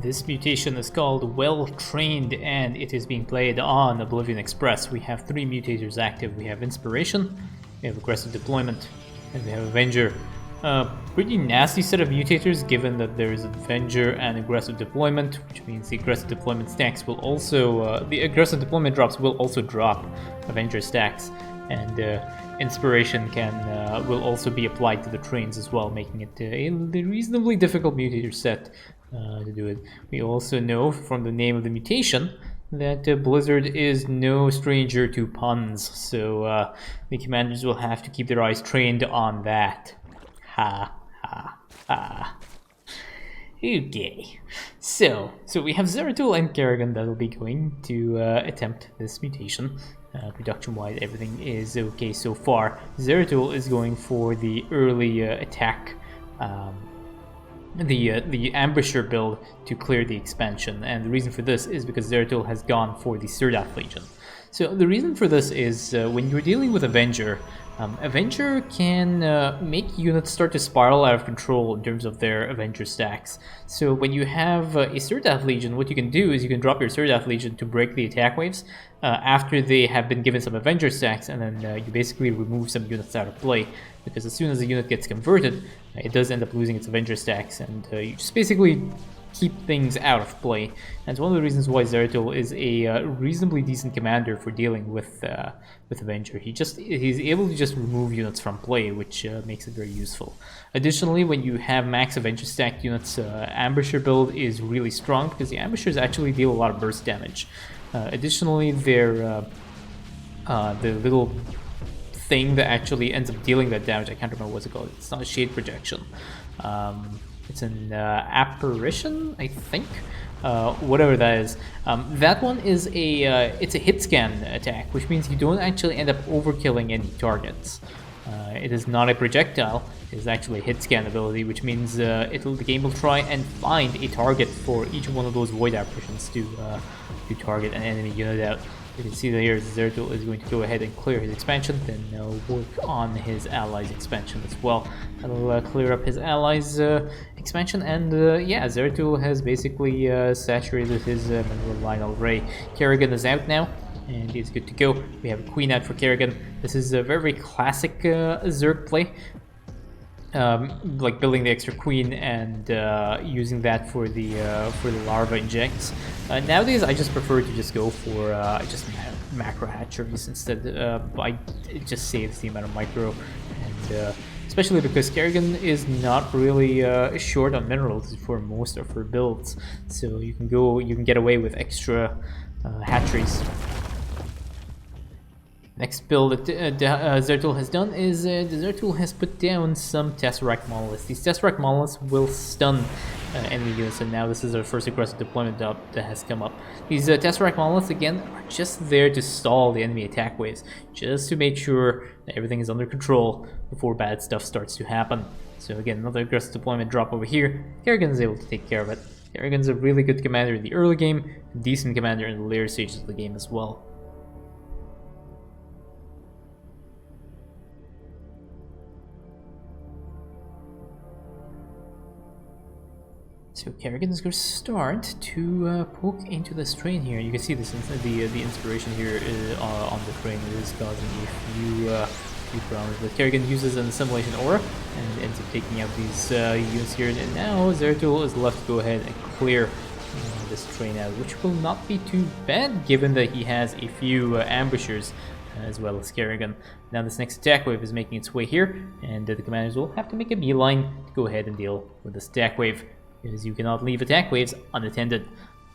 This mutation is called Well Trained, and it is being played on Oblivion Express. We have 3 mutators active. We have Inspiration, we have Aggressive Deployment, and we have Avenger. Pretty nasty set of mutators, given that there is Avenger and Aggressive Deployment, which means the Aggressive Deployment stacks will also... the Aggressive Deployment drops will also drop Avenger stacks, and Inspiration will also be applied to the trains as well, making it a reasonably difficult mutator set to do it. We also know from the name of the mutation that Blizzard is no stranger to puns, so the commanders will have to keep their eyes trained on that. Ha ha ha. Okay, so we have Zeratul and Kerrigan that will be going to attempt this mutation. Production-wise, everything is okay so far. Zeratul is going for the early attack, the ambusher build to clear the expansion, and the reason for this is because Zeratul has gone for the Sirdath Legion. So the reason for this is when you're dealing with Avenger, Avenger can make units start to spiral out of control in terms of their Avenger stacks. So when you have a Sirdath Legion, what you can do is you can drop your Sirdath Legion to break the attack waves after they have been given some Avenger stacks, and then you basically remove some units out of play, because as soon as the unit gets converted, it does end up losing its Avenger stacks, and you just basically keep things out of play. And it's one of the reasons why Zeratul is a reasonably decent commander for dealing with Avenger. He's able to just remove units from play, which makes it very useful. Additionally, when you have max Avenger stacked units, Ambusher build is really strong because the Ambushers actually deal a lot of burst damage. Additionally, their the little thing that actually ends up dealing that damage, I can't remember what's it called. It's not a shade projection. It's an apparition, I think. Whatever that is. That one is it's a hit scan attack, which means you don't actually end up overkilling any targets. It is not a projectile. It is actually a hit scan ability, which means the game will try and find a target for each one of those void apparitions to target an enemy unit out. You can see that here Zeratul is going to go ahead and clear his expansion, then work on his allies' expansion as well. That'll clear up his allies' expansion, and yeah, Zeratul has basically saturated his mineral line already. Kerrigan is out now, and he's good to go. We have a queen out for Kerrigan. This is a very classic Zerg play. Like building the extra queen and using that for the larva injects. Nowadays, I just prefer to just go for just macro hatcheries instead. It just saves the amount of micro, and especially because Kerrigan is not really short on minerals for most of her builds, so you can get away with extra hatcheries. Next build that Zeratul has done is Zeratul has put down some Tesseract Monoliths. These Tesseract Monoliths will stun enemy units, and now this is our first aggressive deployment that has come up. These Tesseract Monoliths, again, are just there to stall the enemy attack waves, just to make sure that everything is under control before bad stuff starts to happen. So again, another aggressive deployment drop over here. Kerrigan is able to take care of it. Kerrigan's a really good commander in the early game, decent commander in the later stages of the game as well. So Kerrigan is going to start to poke into this train here. You can see this the inspiration here on the train. It is causing a few problems, but Kerrigan uses an assimilation aura and ends up taking out these units here. And now Zeratul is left to go ahead and clear this train out, which will not be too bad given that he has a few ambushers as well as Kerrigan. Now this next attack wave is making its way here, and the commanders will have to make a beeline to go ahead and deal with this attack wave, because you cannot leave attack waves unattended.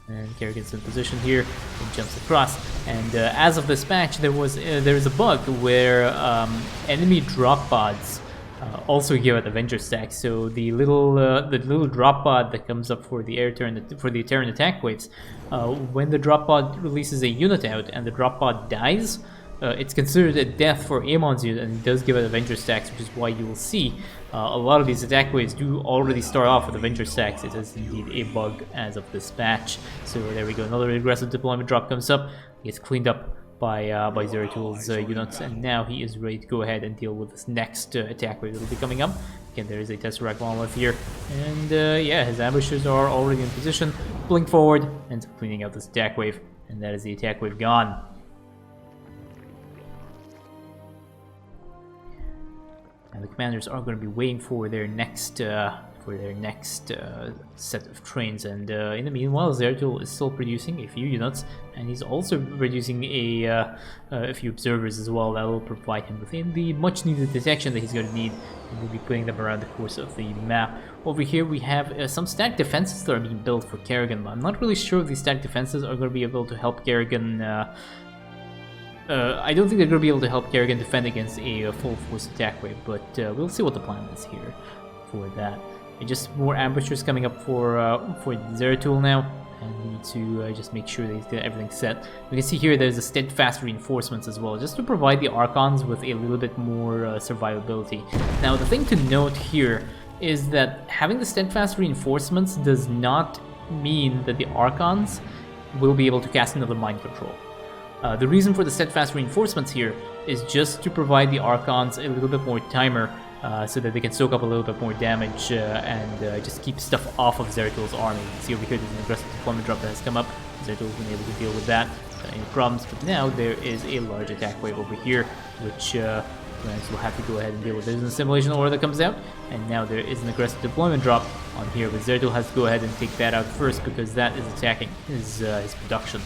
And Kerrigan's in position here and jumps across. And as of this match, there is a bug where enemy drop pods also give out Avenger stacks. So the little drop pod that comes up for the Terran attack waves, when the drop pod releases a unit out and the drop pod dies, it's considered a death for Amon's unit, and it does give it Avenger stacks, which is why you will see a lot of these attack waves do already start off with Avenger stacks. It is indeed a bug as of this patch. So there we go, another aggressive deployment drop comes up, gets cleaned up by Zeratul's units, and now he is ready to go ahead and deal with this next attack wave that will be coming up. again, there is a Tesseract monolith here. And yeah, his ambushers are already in position. Blink forward, ends up cleaning out this attack wave. And that is the attack wave gone. Now the commanders are going to be waiting for their next set of trains, and in the meanwhile Zeratul is still producing a few units, and he's also producing a few observers as well that will provide him with the much needed detection that he's going to need, and we'll be putting them around the course of the map. Over here we have some stacked defenses that are being built for Kerrigan. I'm not really sure if these stacked defenses are going to be able to help Kerrigan. I don't think they're going to be able to help Kerrigan defend against a full force attack wave, but we'll see what the plan is here for that. And just more ambushers coming up for Zeratul now, and we need to just make sure that he's got everything set. We can see here there's a steadfast reinforcements as well, just to provide the Archons with a little bit more survivability. Now the thing to note here is that having the steadfast reinforcements does not mean that the Archons will be able to cast another mind control. The reason for the steadfast reinforcements here is just to provide the Archons a little bit more timer, so that they can soak up a little bit more damage and just keep stuff off of Zeratul's army. You can see over here there's an aggressive deployment drop that has come up. Zeratul's been able to deal with that without any problems, but now there is a large attack wave over here, which will have to go ahead and deal with. There's an assimilation order that comes out, and now there is an aggressive deployment drop on here, but Zeratul has to go ahead and take that out first because that is attacking his production.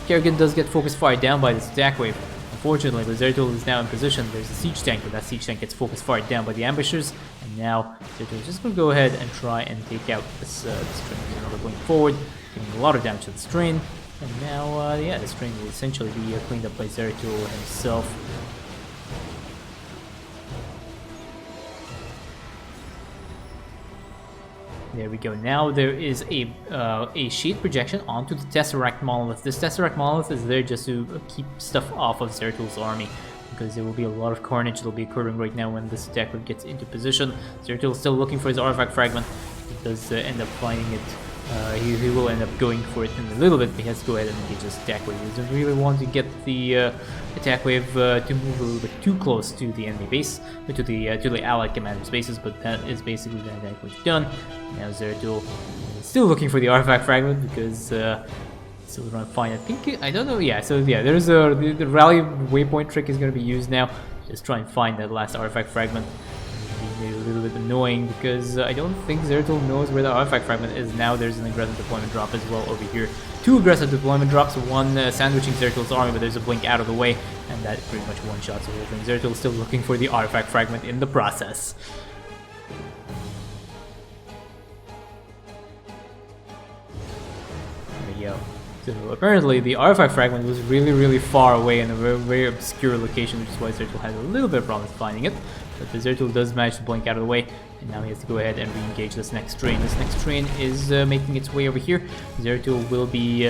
Kerrigan does get focus fired down by this attack wave. Unfortunately, but Zeratul is now in position. There's a siege tank, but that siege tank gets focus fired down by the ambushers, and now Zeratul is just going to go ahead and try and take out this train. There's another blink forward, doing a lot of damage to this train, and now, yeah, this train will essentially be cleaned up by Zeratul himself. There we go. Now there is a sheet projection onto the Tesseract monolith. This Tesseract monolith is there just to keep stuff off of Zeratul's army, because there will be a lot of carnage that will be occurring right now when this attack gets into position. Zeratul is still looking for his artifact fragment. He does end up finding it. He will end up going for it in a little bit, but he has to go ahead and engage this attack wave. He doesn't really want to get the attack wave to move a little bit too close to the enemy base, to the allied commander's bases, but that is basically the attack wave done. Now Zeratul is still looking for the artifact fragment because still trying to find it. I think, I don't know, yeah, so yeah, there's the rally waypoint trick is going to be used now. Just try and find that last artifact fragment. A little bit annoying because I don't think Zeratul knows where the artifact fragment is. Now there's an aggressive deployment drop as well over here. Two aggressive deployment drops, one sandwiching Zeratul's army, but there's a blink out of the way, and that pretty much one-shots the whole thing. Zeratul is still looking for the artifact fragment in the process. There we go. So apparently the artifact fragment was really far away in a very obscure location, which is why Zeratul had a little bit of problems finding it. But the Zeratul does manage to blink out of the way, and now he has to go ahead and re-engage this next train. This next train is making its way over here. Zeratul will be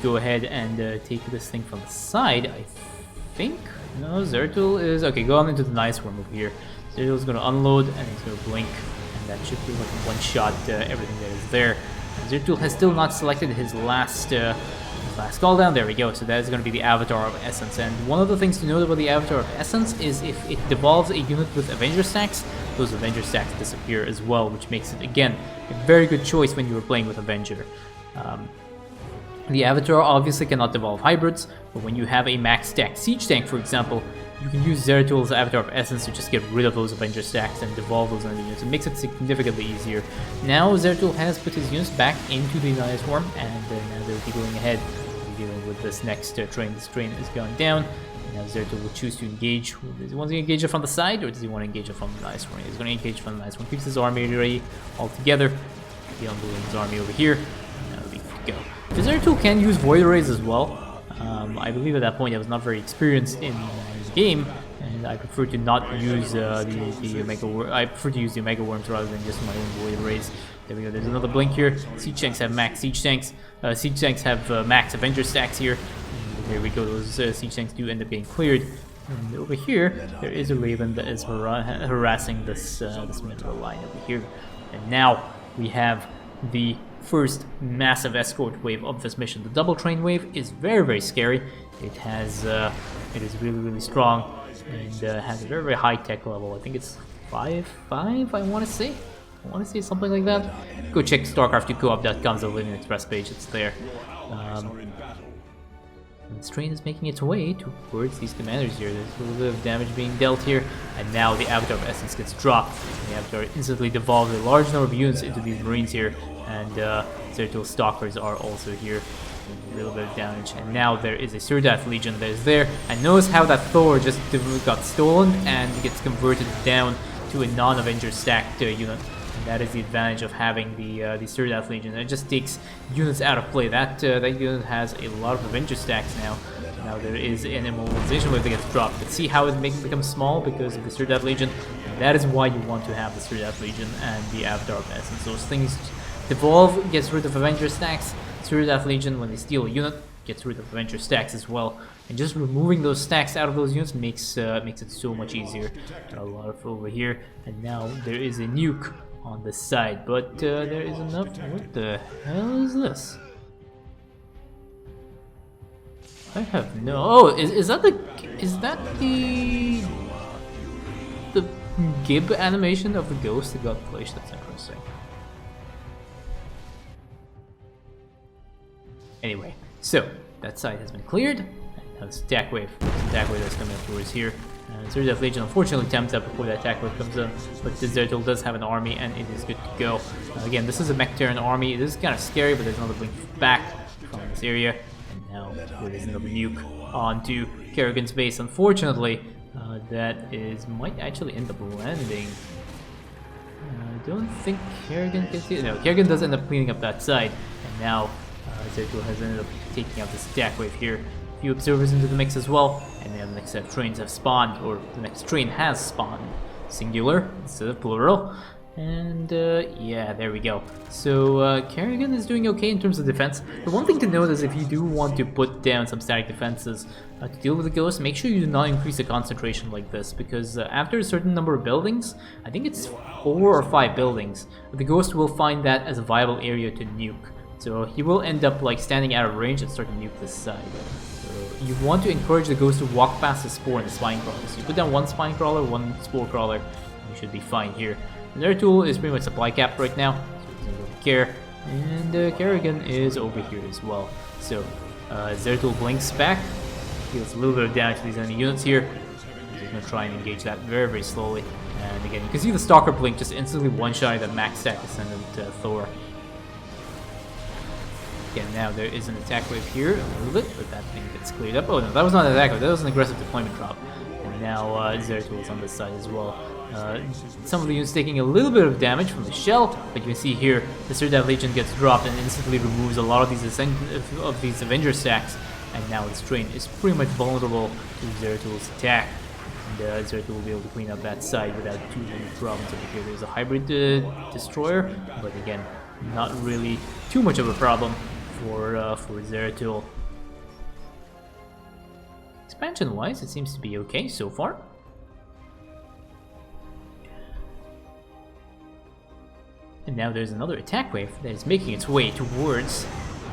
go ahead and take this thing from the side, I think. No, Zeratul is... Okay, go on into the nice worm over here. Zeratul is going to unload, and he's going to blink, and that should pretty much one-shot everything that is there. Zeratul has still not selected his last call down. There we go. So that is going to be the Avatar of Essence. And one of the things to note about the Avatar of Essence is if it devolves a unit with Avenger stacks, those Avenger stacks disappear as well, which makes it, again, a very good choice when you are playing with Avenger. The Avatar obviously cannot devolve hybrids, but when you have a max stack siege tank, for example, you can use Zeratul's Avatar of Essence to just get rid of those Avenger stacks and devolve those other units. It makes it significantly easier. Now Zeratul has put his units back into the Nice Worm, and now they'll be going ahead and dealing with this next train. This train is going down. Now Zeratul will choose to engage. Does he want to engage it from the side, or does he want to engage it from the Nice Worm? He's going to engage from the Nice Worm. Keeps his army ready all together. He unloads his army over here. Now we go. Zeratul can use Void Rays as well. I believe at that point I was not very experienced in his game, and I prefer to not use the Omega Worm. I prefer to use the Omega Worms rather than just my own Void Rays. There we go. There's another blink here. Siege tanks have max siege tanks. Siege tanks have max Avenger stacks here. And there we go. Those siege tanks do end up getting cleared. And over here, there is a Raven that is harassing this middle line over here. And now we have the first massive escort wave of this mission. The double train wave is very scary. It has it is really strong and has a very high tech level. I think it's 5.5, I want to say. I want to say something like that. Go check Starcraft2Coop.com's Oblivion Express page, it's there. And this train is making its way towards these commanders here. There's a little bit of damage being dealt here, and now the Avatar of Essence gets dropped. And the Avatar instantly devolves a large number of units into these Marines here, and Zeratul Stalkers are also here. A little bit of damage, and now there is a Surdath Legion that is there, and notice how that Thor just got stolen and gets converted down to a non-Avenger stacked unit. And that is the advantage of having the Surdath Legion. It just takes units out of play. That unit has a lot of Avenger stacks now. Now there is an immobilization wave that gets dropped, but see how it becomes small because of the Surdath Legion. And that is why you want to have the Surdath Legion and the Avatar of Essence. Those things devolve, gets rid of Avenger stacks. Surdath Legion, when they steal a unit, gets rid of Avenger stacks as well. And just removing those stacks out of those units makes it so much easier. A lot of over here, and now there is a nuke on the side, but there is enough. What the hell is this? I have no. Oh, is that the gib animation of the ghost that got flashed? That's interesting. Anyway, so that side has been cleared. And now this attack wave. This attack wave that's coming towards here. Surdath Legion unfortunately tempts up before that attack wave comes in, but the Zeratul does have an army and it is good to go. Again, this is a Mech-Terran army. It is kind of scary, but there's another blink back from this area. And now there is another nuke onto Kerrigan's base. Unfortunately, that might actually end up landing. I don't think Kerrigan can see it. No, Kerrigan does end up cleaning up that side, and now Zeratul has ended up taking out this attack wave here. A few observers into the mix as well, and then the next set of trains have spawned, or the next train has spawned, singular instead of plural. And yeah, there we go. So Kerrigan is doing okay in terms of defense. The one thing to note is if you do want to put down some static defenses to deal with the ghost, make sure you do not increase the concentration like this, because after a certain number of buildings, I think it's 4 or 5 buildings, the ghost will find that as a viable area to nuke. So he will end up like standing out of range and start to nuke this side. So you want to encourage the ghost to walk past the spore and the spine crawler. So you put down one spine crawler, one spore crawler, and you should be fine here. Zeratul is pretty much supply capped right now, so he doesn't really care. And Kerrigan is over here as well. So Zeratul blinks back, deals a little bit of damage to these enemy units here. He's going to try and engage that very, very slowly. And again, you can see the Stalker blink just instantly one-shot that max stack Ascendant Thor. Again, now there is an attack wave here, a little bit, but that thing gets cleared up. Oh no, that was not an attack wave, that was an aggressive deployment drop. And now Zeratul is on this side as well. Some of the units taking a little bit of damage from the shell, but you can see here the Surdath Legion gets dropped and instantly removes a lot of these Avenger stacks. And now this train is pretty much vulnerable to Zeratul's attack. And Zeratul will be able to clean up that side without too many problems over here. There's a hybrid destroyer, but again, not really too much of a problem for Zeratul. Expansion-wise, it seems to be okay so far. And now there's another attack wave that is making its way towards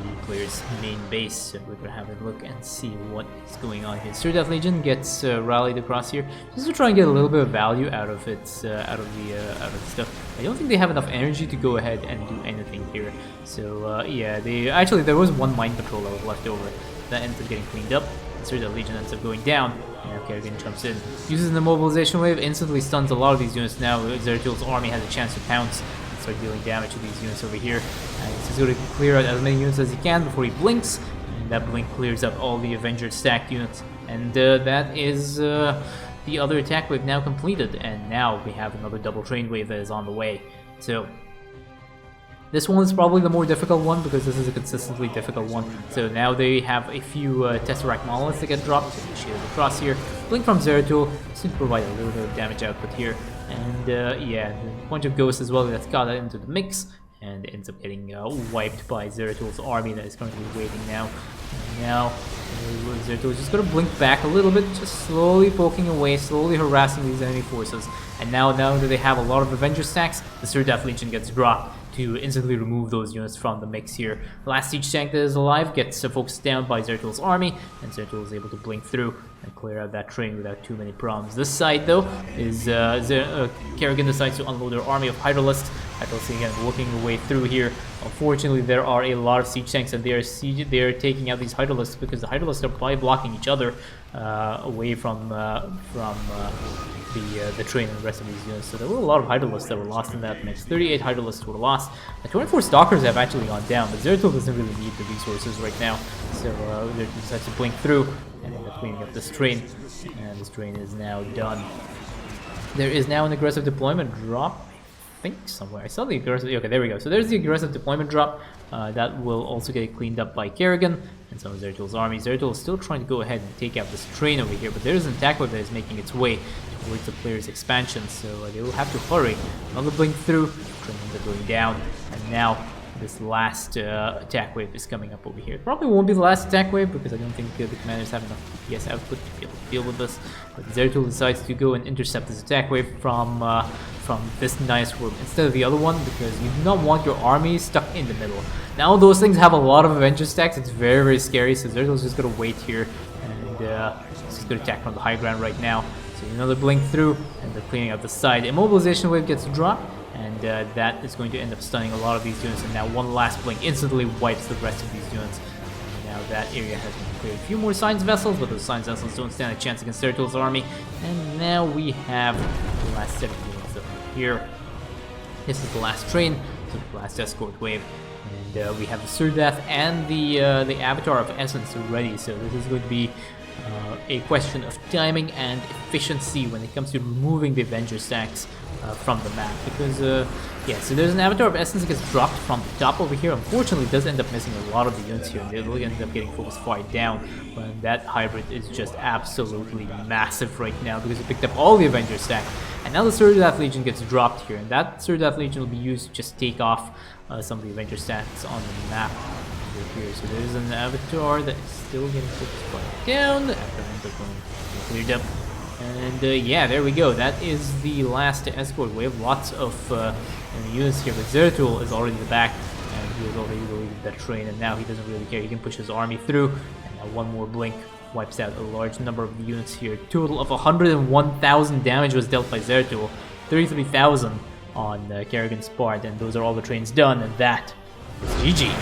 Nuclear's main base. So we're gonna have a look and see what is going on here. Surdath Legion gets rallied across here just to try and get a little bit of value out of its out of the stuff. I don't think they have enough energy to go ahead and do anything here. So yeah, there was one mind control that was left over that ends up getting cleaned up. Surdath Legion ends up going down. And now Kerrigan jumps in, uses the mobilization wave, instantly stuns a lot of these units. Now Zeratul's army has a chance to pounce and start dealing damage to these units over here. And he's going to clear out as many units as he can before he blinks. And that blink clears up all the Avenger stacked units. And that is the other attack wave now completed. And now we have another double train wave that is on the way. So this one is probably the more difficult one because this is a consistently difficult one. So now they have a few Tesseract monoliths that get dropped. So initiated across here. Blink from Zeratul seems to provide a little bit of damage output here. And yeah, a bunch of ghosts as well that's got into the mix. And ends up getting wiped by Zeratul's army that is currently waiting now. And now Zeratul is just going to blink back a little bit, just slowly poking away, slowly harassing these enemy forces. And now that they have a lot of Avenger stacks, the Surdath Legion gets dropped to instantly remove those units from the mix here. The last siege tank that is alive gets focused down by Zeratul's army, and Zeratul is able to blink through and clear out that train without too many problems. This side, though, is Kerrigan decides to unload their army of Hydralisks. Hydralisks again working their way through here. Unfortunately, there are a lot of siege tanks, and they are taking out these Hydralisks because the Hydralisks are probably blocking each other away from the train and the rest of these units. So there were a lot of Hydralisks that were lost in that mix. 38 Hydralisks were lost. 24 Stalkers have actually gone down, but Zeratul doesn't really need the resources right now. So Zeratul decides to blink through and end up cleaning up this train. And this train is now done. There is now an aggressive deployment drop. I think somewhere. I saw the aggressive... Okay, there we go. So there's the aggressive deployment drop. That will also get cleaned up by Kerrigan and some of Zeratul's army. Zeratul is still trying to go ahead and take out this train over here, but there is an attack wave that is making its way towards the player's expansion, so they will have to hurry. Another blink through, train ends up going down, and now this last attack wave is coming up over here. It probably won't be the last attack wave because I don't think the commanders have enough DPS output to be able to deal with this. But Zeratul decides to go and intercept this attack wave from this nice room instead of the other one, because you do not want your army stuck in the middle. Now those things have a lot of Avenger stacks. It's very, very scary. So Zeratul's just gonna wait here and just gonna attack from the high ground right now. So another blink through, and they're cleaning out the side. Immobilization wave gets dropped, and that is going to end up stunning a lot of these units. And now one last blink instantly wipes the rest of these units. And now that area has been cleared. A few more Science Vessels, but those Science Vessels don't stand a chance against Zeratul's army. And now we have the last set of units up here. This is the last train, so the last escort wave. And we have the Surdath and the Avatar of Essence ready. So this is going to be a question of timing and efficiency when it comes to removing the Avenger stacks from the map, because yeah, so there's an Avatar of Essence that gets dropped from the top over here. Unfortunately, it does end up missing a lot of the units here, and they will end up getting focused far down. But that hybrid is just absolutely massive right now because it picked up all the Avenger stack. And now the Surdath Legion gets dropped here, and that Surdath Legion will be used to just take off some of the Avenger stacks on the map here. So there's an Avatar that is still getting focused quite down after cleared up. And yeah, there we go. That is the last escort wave. Lots of units here, but Zeratul is already in the back, and he was already leaving that train, and now he doesn't really care. He can push his army through, and now one more blink wipes out a large number of the units here. Total of 101,000 damage was dealt by Zeratul, 33,000 on Kerrigan's part, and those are all the trains done, and that is GG.